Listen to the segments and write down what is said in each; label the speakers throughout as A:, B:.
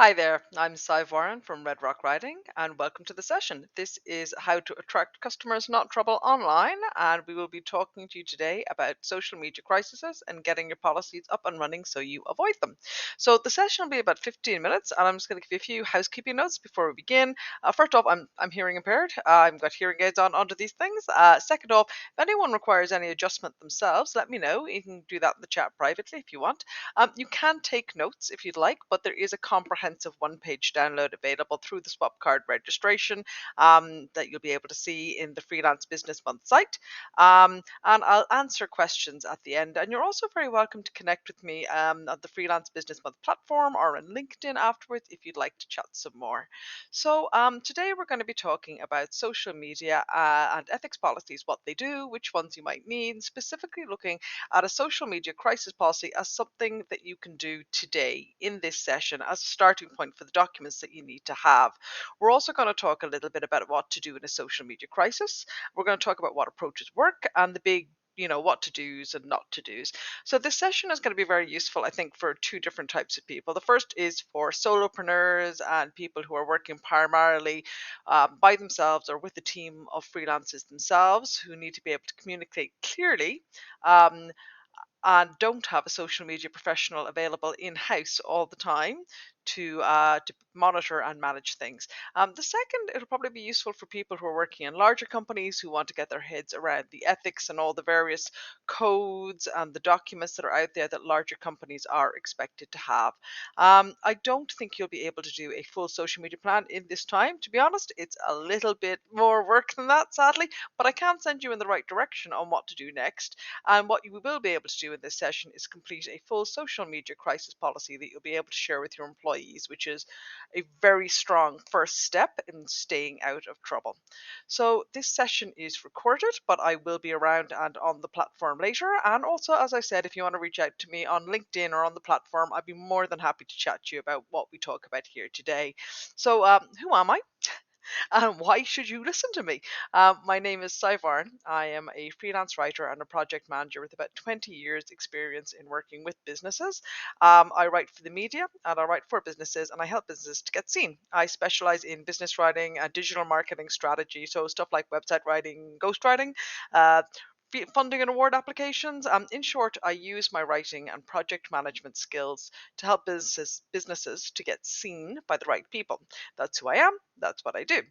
A: Hi there, I'm Sadhbh from Red Rock Writing, and welcome to the session. This is how to attract customers, not trouble online, and we will be talking to you today about social media crises and getting your policies up and running so you avoid them. So the session will be about 15 minutes, and I'm just going to give you a few housekeeping notes before we begin. First off, I'm hearing impaired. I've got hearing aids on under these things. Second off, if anyone requires any adjustment themselves, let me know. You can do that in the chat privately if you want. You can take notes if you'd like, but there is a comprehensive one-page download available through the swap card registration that you'll be able to see in the Freelance Business Month site. And I'll answer questions at the end. And you're also very welcome to connect with me at the Freelance Business Month platform or on LinkedIn afterwards if you'd like to chat some more. So today we're going to be talking about social media and ethics policies, what they do, which ones you might need, specifically looking at a social media crisis policy as something that you can do today in this session as a starting point for the documents that you need to have. We're also going to talk a little bit about what to do in a social media crisis. We're going to talk about what approaches work and the big what to do's and not to do's. So this session is going to be very useful, I think, for two different types of people. The first is for solopreneurs and people who are working primarily by themselves or with a team of freelancers themselves who need to be able to communicate clearly um, and don't have a social media professional available in house all the time to monitor and manage things. The second, it'll probably be useful for people who are working in larger companies who want to get their heads around the ethics and all the various codes and the documents that are out there that larger companies are expected to have. I don't think you'll be able to do a full social media plan in this time. To be honest, it's a little bit more work than that, sadly, but I can send you in the right direction on what to do next. And what you will be able to do in this session is complete a full social media crisis policy that you'll be able to share with your employees, which is a very strong first step in staying out of trouble. So this session is recorded, but I will be around and on the platform later. And also, as I said, if you want to reach out to me on LinkedIn or on the platform, I'd be more than happy to chat to you about what we talk about here today. So who am I? And why should you listen to me? My name is Saivarn. I am a freelance writer and a project manager with about 20 years' experience in working with businesses. I write for the media and I write for businesses and I help businesses to get seen. I specialize in business writing and digital marketing strategy, so stuff like website writing, ghostwriting, uh, funding and award applications. In short, I use my writing and project management skills to help businesses to get seen by the right people. That's who I am. That's what I do.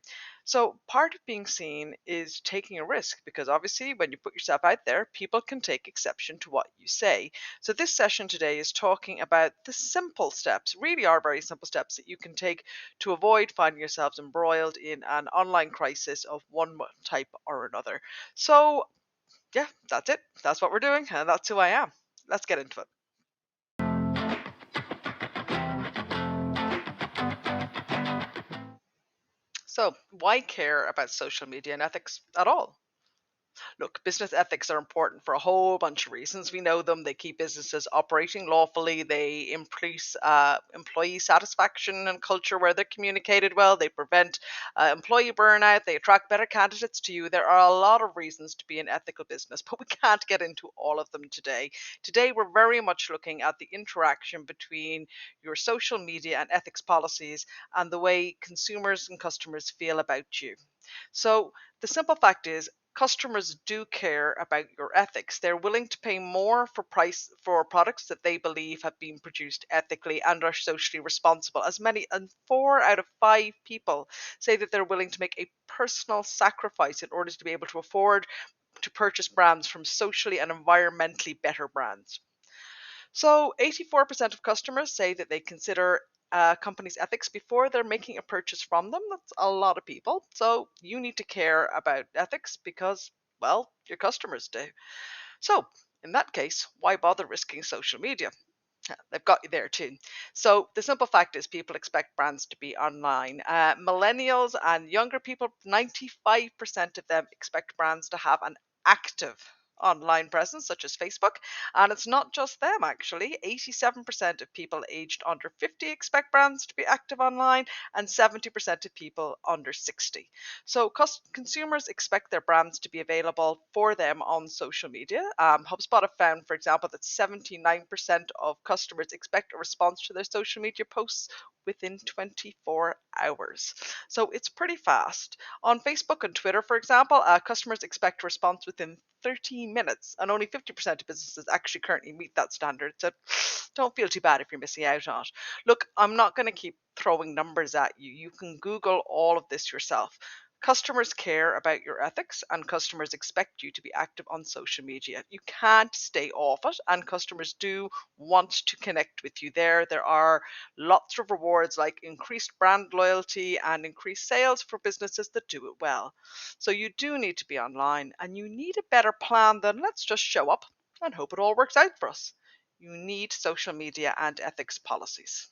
A: So part of being seen is taking a risk because obviously when you put yourself out there, people can take exception to what you say. So this session today is talking about the simple steps, really are very simple steps that you can take to avoid finding yourselves embroiled in an online crisis of one type or another. So yeah, that's it. That's what we're doing, and that's who I am. Let's get into it. So, why care about social media and ethics at all? Look, business ethics are important for a whole bunch of reasons. We know them. They keep businesses operating lawfully. They increase employee satisfaction and culture where they're communicated well. They prevent employee burnout. They attract better candidates to you. There are a lot of reasons to be an ethical business, but we can't get into all of them today. Today, we're very much looking at the interaction between your social media and ethics policies and the way consumers and customers feel about you. So, the simple fact is, customers do care about your ethics. They're willing to pay more for products that they believe have been produced ethically and are socially responsible. As many and 4 out of 5 people say that they're willing to make a personal sacrifice in order to be able to afford to purchase brands from socially and environmentally better brands. So 84% of customers say that they consider a company's ethics before they're making a purchase from them. That's a lot of people. So you need to care about ethics because, well, your customers do. So in that case, why bother risking social media? They've got you there too. So the simple fact is people expect brands to be online. Millennials and younger people, 95% of them expect brands to have an active online presence such as Facebook. And it's not just them, actually. 87% of people aged under 50 expect brands to be active online, and 70% of people under 60. So consumers expect their brands to be available for them on social media. HubSpot have found, for example, that 79% of customers expect a response to their social media posts within 24 hours. So it's pretty fast. On Facebook and Twitter, for example, customers expect a response within 30 minutes, and only 50% of businesses actually currently meet that standard. So don't feel too bad if you're missing out on it. Look, I'm not going to keep throwing numbers at you. You can Google all of this yourself. Customers care about your ethics, and customers expect you to be active on social media. You can't stay off it, and customers do want to connect with you there. There are lots of rewards like increased brand loyalty and increased sales for businesses that do it well. So you do need to be online, and you need a better plan than let's just show up and hope it all works out for us. You need social media and ethics policies.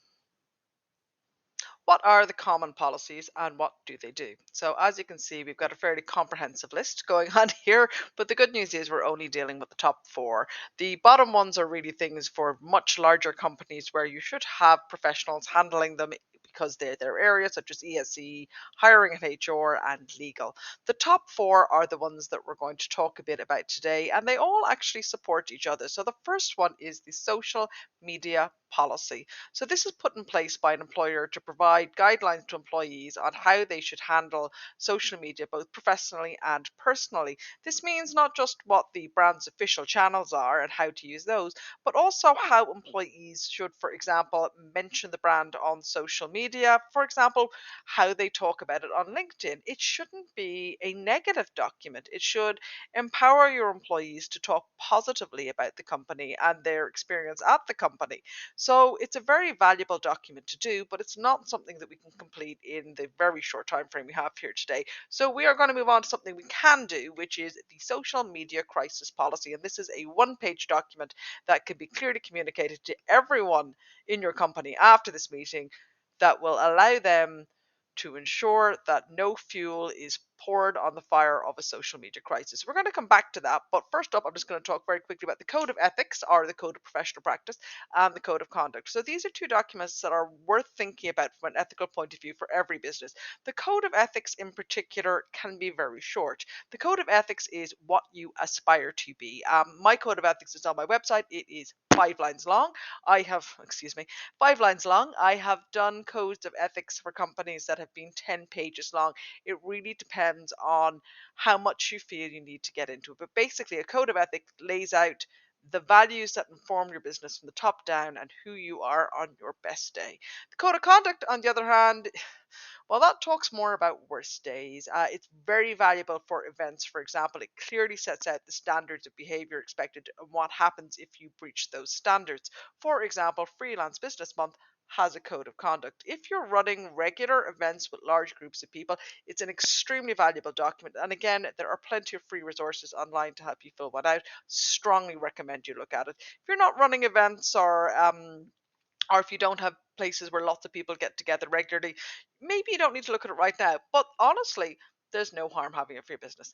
A: What are the common policies and what do they do? So, as you can see, we've got a fairly comprehensive list going on here, but the good news is we're only dealing with the top four. The bottom ones are really things for much larger companies where you should have professionals handling them because they're their areas, such as ESE, hiring and HR, and legal. The top four are the ones that we're going to talk a bit about today, and they all actually support each other. So, the first one is the social media policy. So, this is put in place by an employer to provide guidelines to employees on how they should handle social media, both professionally and personally. This means not just what the brand's official channels are and how to use those, but also how employees should, for example, mention the brand on social media. For example, how they talk about it on LinkedIn. It shouldn't be a negative document. It should empower your employees to talk positively about the company and their experience at the company. So it's a very valuable document to do, but it's not something that we can complete in the very short time frame we have here today. So we are going to move on to something we can do, which is the social media crisis policy. And this is a one-page document that can be clearly communicated to everyone in your company after this meeting that will allow them to ensure that no fuel is poured on the fire of a social media crisis. We're going to come back to that, but first up, I'm just going to talk very quickly about the Code of Ethics, or the Code of Professional Practice, and the Code of Conduct. So these are two documents that are worth thinking about from an ethical point of view for every business. The Code of Ethics in particular can be very short. The Code of Ethics is what you aspire to be. My Code of Ethics is on my website. It is 5 lines long. Excuse me, 5 lines long. I have done codes of ethics for companies that have been 10 pages long. It really depends on how much you feel you need to get into it. But basically, a code of ethics lays out the values that inform your business from the top down and who you are on your best day. The code of conduct, on the other hand, well, that talks more about worst days. It's very valuable for events. For example, it clearly sets out the standards of behavior expected and what happens if you breach those standards. For example, Freelance Business Month has a code of conduct. If you're running regular events with large groups of people, it's an extremely valuable document. And again, there are plenty of free resources online to help you fill one out. Strongly recommend you look at it. If you're not running events, or if you don't have places where lots of people get together regularly, maybe you don't need to look at it right now. But honestly, there's no harm having it for your business.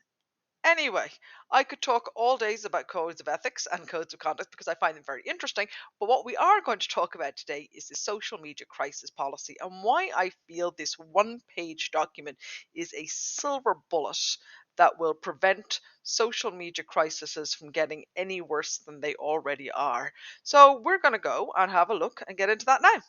A: Anyway, I could talk all days about codes of ethics and codes of conduct because I find them very interesting. But what we are going to talk about today is the social media crisis policy and why I feel this one-page document is a silver bullet that will prevent social media crises from getting any worse than they already are. So we're going to go and have a look and get into that now.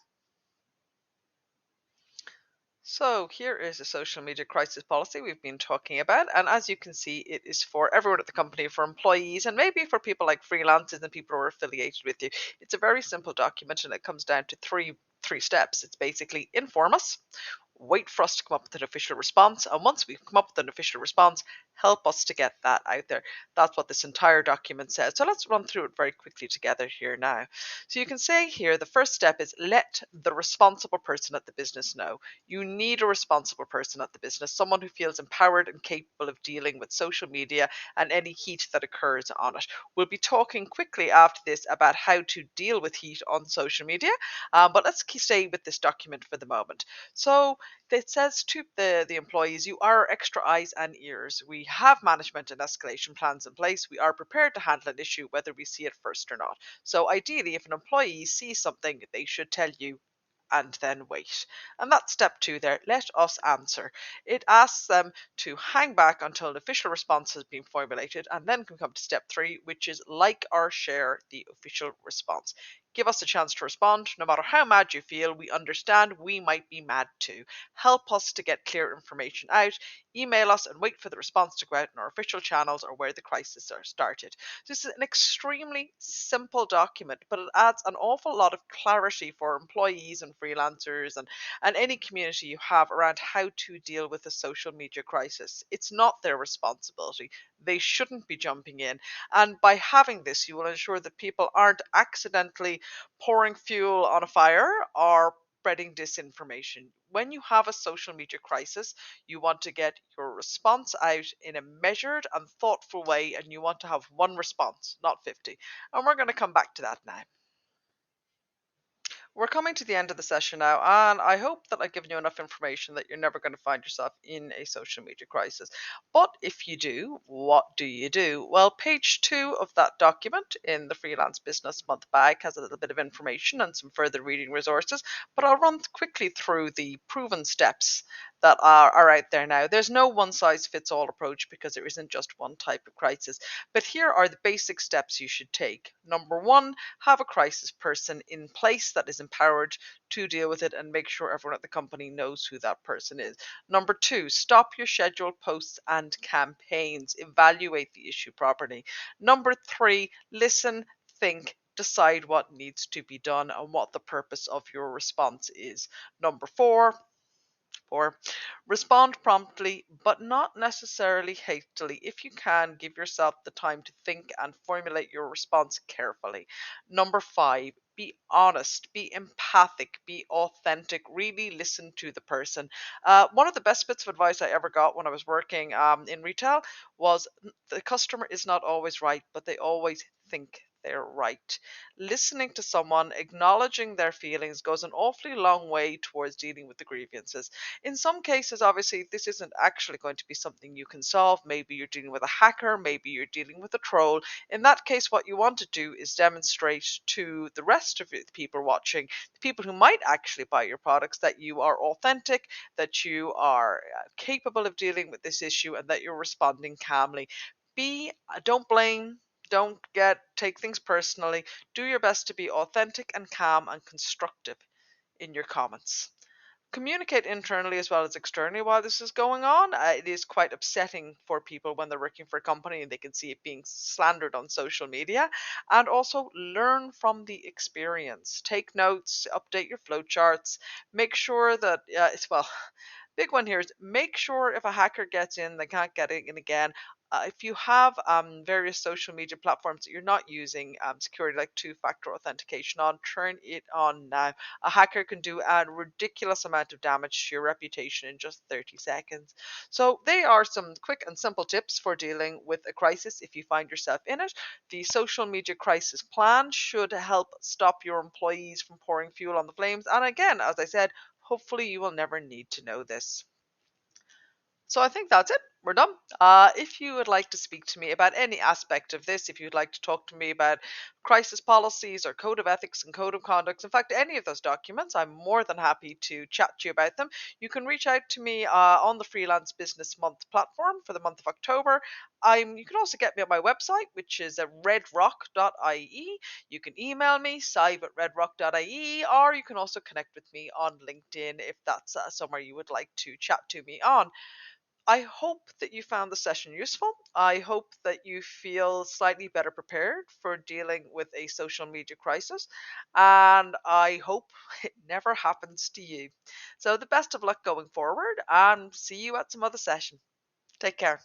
A: So here is a social media crisis policy we've been talking about. And as you can see, it is for everyone at the company, for employees, and maybe for people like freelancers and people who are affiliated with you. It's a very simple document and it comes down to three steps. It's basically inform us, wait for us to come up with an official response, and once we've come up with an official response, help us to get that out there. That's what this entire document says. So let's run through it very quickly together here now. So you can say here the first step is let the responsible person at the business know. You need a responsible person at the business, someone who feels empowered and capable of dealing with social media and any heat that occurs on it. We'll be talking quickly after this about how to deal with heat on social media, but let's stay with this document for the moment. So it says to the employees, you are our extra eyes and ears. We have management and escalation plans in place. We are prepared to handle an issue whether we see it first or not. So ideally, if an employee sees something, they should tell you and then wait. And that's step two there. Let us answer. It asks them to hang back until an official response has been formulated and then can come to step three, which is like or share the official response. Give us a chance to respond. No matter how mad you feel, we understand we might be mad too. Help us to get clear information out. Email us and wait for the response to go out in our official channels or where the crisis are started. This is an extremely simple document, but it adds an awful lot of clarity for employees and freelancers and any community you have around how to deal with a social media crisis. It's not their responsibility. They shouldn't be jumping in. And by having this, you will ensure that people aren't accidentally pouring fuel on a fire or spreading disinformation. When you have a social media crisis, you want to get your response out in a measured and thoughtful way, and you want to have one response, not 50. And we're going to come back to that now. We're coming to the end of the session now, and I hope that I've given you enough information that you're never going to find yourself in a social media crisis. But if you do, what do you do? Well, page 2 of that document in the Freelance Business Month bag has a little bit of information and some further reading resources, but I'll run quickly through the proven steps that are out there now. There's no one size fits all approach because there isn't just one type of crisis. But here are the basic steps you should take. Number one, have a crisis person in place that is empowered to deal with it and make sure everyone at the company knows who that person is. Number two, stop your scheduled posts and campaigns. Evaluate the issue properly. Number three, listen, think, decide what needs to be done and what the purpose of your response is. Number four, or respond promptly, but not necessarily hastily. If you can, give yourself the time to think and formulate your response carefully. Number five, be honest, be empathic, be authentic, really listen to the person. One of the best bits of advice I ever got when I was working in retail was the customer is not always right, but they always think they're right. Listening to someone, acknowledging their feelings goes an awfully long way towards dealing with the grievances. In some cases, obviously, this isn't actually going to be something you can solve. Maybe you're dealing with a hacker, maybe you're dealing with a troll. In that case, what you want to do is demonstrate to the rest of the people watching, the people who might actually buy your products, that you are authentic, that you are capable of dealing with this issue, and that you're responding calmly. Don't blame. Don't take things personally. Do your best to be authentic and calm and constructive in your comments. Communicate internally as well as externally while this is going on. It is quite upsetting for people when they're working for a company and they can see it being slandered on social media. And also learn from the experience. Take notes, update your flowcharts, make sure that big one here is make sure if a hacker gets in, they can't get in again. If you have various social media platforms that you're not using security like two-factor authentication on, turn it on now. A hacker can do a ridiculous amount of damage to your reputation in just 30 seconds. So they are some quick and simple tips for dealing with a crisis if you find yourself in it. The social media crisis plan should help stop your employees from pouring fuel on the flames. And again, as I said, hopefully you will never need to know this. So I think that's it. We're done. If you would like to speak to me about any aspect of this, if you'd like to talk to me about crisis policies or code of ethics and code of conduct, in fact, any of those documents, I'm more than happy to chat to you about them. You can reach out to me on the Freelance Business Month platform for the month of October. You can also get me on my website, which is redrock.ie. You can email me, sadhbh@redrock.ie, or you can also connect with me on LinkedIn if that's somewhere you would like to chat to me on. I hope that you found the session useful. I hope that you feel slightly better prepared for dealing with a social media crisis. And I hope it never happens to you. So, the best of luck going forward and see you at some other session. Take care.